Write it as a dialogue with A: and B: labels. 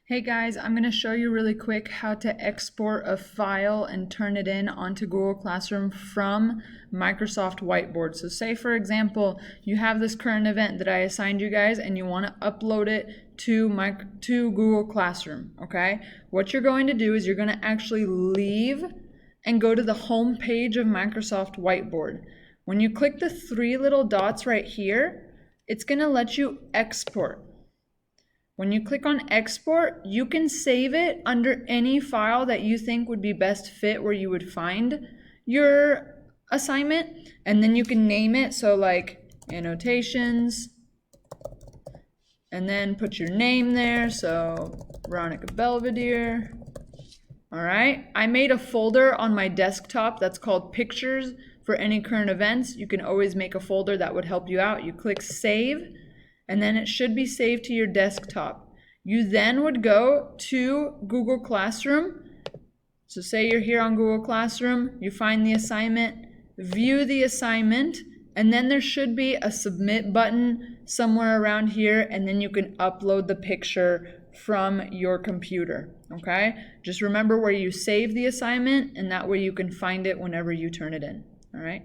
A: Hey guys, I'm going to show you really quick how to export a file and turn it in onto Google Classroom from Microsoft Whiteboard. So say for example, you have this current event that I assigned you guys and you want to upload it to Google Classroom, okay? What you're going to do is you're going to actually leave and go to the home page of Microsoft Whiteboard. When you click the three little dots right here, it's going to let you export. When you click on export, you can save it under any file that you think would be best fit where you would find your assignment, and then you can name it, so like annotations, and then put your name there, so Veronica Belvedere. All right, I made a folder on my desktop that's called pictures for any current events. You can always make a folder that would help you out. You click save, and then it should be saved to your desktop. You then would go to Google Classroom. So say you're here on Google Classroom, you find the assignment, view the assignment, and then there should be a submit button somewhere around here, and then you can upload the picture from your computer, okay? Just remember where you save the assignment, and that way you can find it whenever you turn it in, all right?